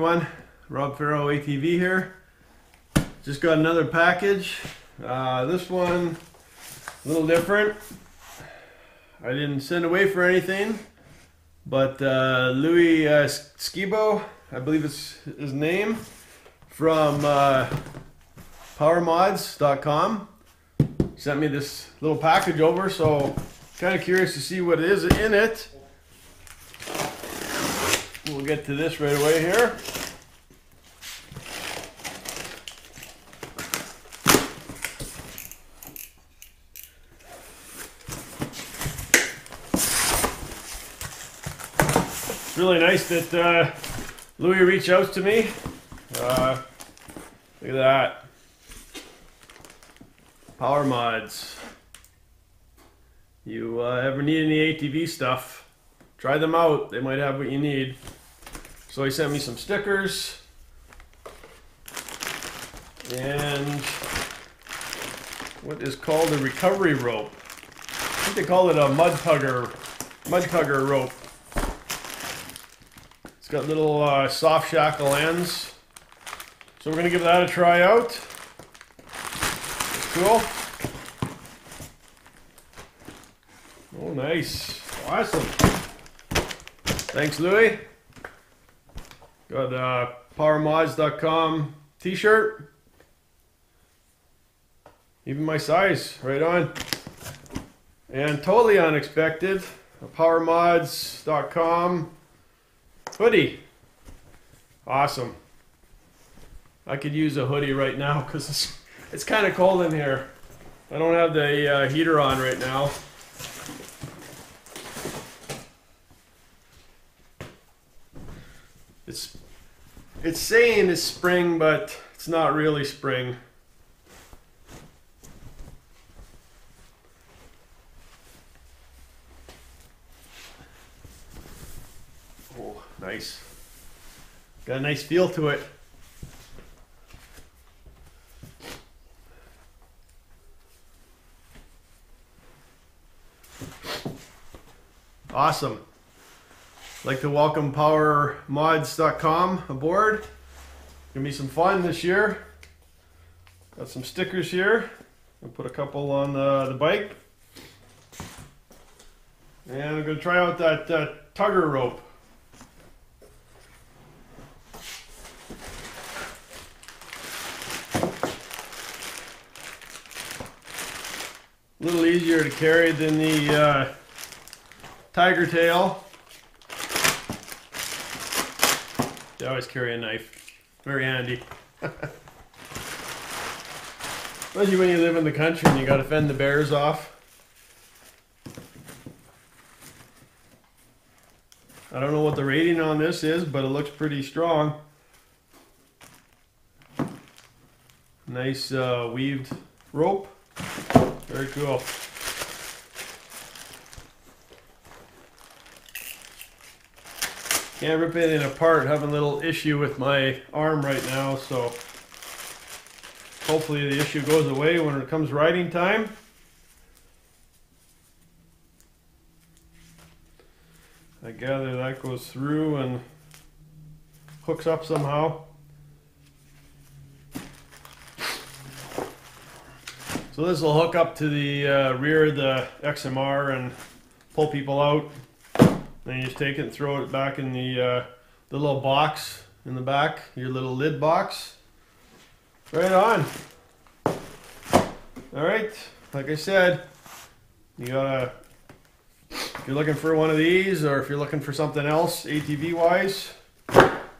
everyone, Rob Farrow ATV here. Just got another package. This one a little different. I didn't send away for anything, but Louis Skibo, I believe it's his name, from PowerModz.com sent me this little package over, so kind of curious to see what is in it. We'll get to this right away here. It's really nice that Louis reached out to me. Look at that. PowerModz. You ever need any ATV stuff, try them out. They might have what you need. So he sent me some stickers and what is called a recovery rope. I think they call it a mud tugger rope. It's got little soft shackle ends. So we're gonna give that a try out. It's cool. Oh, nice. Awesome. Thanks, Louis. Got a PowerModz.com t-shirt. Even my size, right on. And totally unexpected, a PowerModz.com hoodie. Awesome. I could use a hoodie right now because it's kind of cold in here. I don't have the heater on right now. It's saying it's spring, but it's not really spring. Oh, nice. Got a nice feel to it. Awesome. I'd like to welcome PowerModz.com aboard. Gonna be some fun this year. Got some stickers here. I'll put a couple on the bike. And I'm gonna try out that tugger rope. A little easier to carry than the tiger tail. They always carry a knife. Very handy. Especially when you live in the country and you gotta fend the bears off. I don't know what the rating on this is, but it looks pretty strong. Nice weaved rope. Very cool. Can't rip it apart. Having a little issue with my arm right now, so hopefully the issue goes away when it comes riding time. I gather that goes through and hooks up somehow. So this will hook up to the rear of the XMR and pull people out. Then you just take it and throw it back in the little box in the back, your little lid box. Right on. Alright, like I said, you gotta, if you're looking for one of these, or if you're looking for something else ATV wise,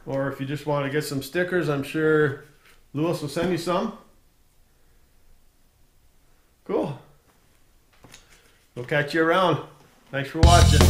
or if you just want to get some stickers, I'm sure Lewis will send you some. Cool. We'll catch you around. Thanks for watching.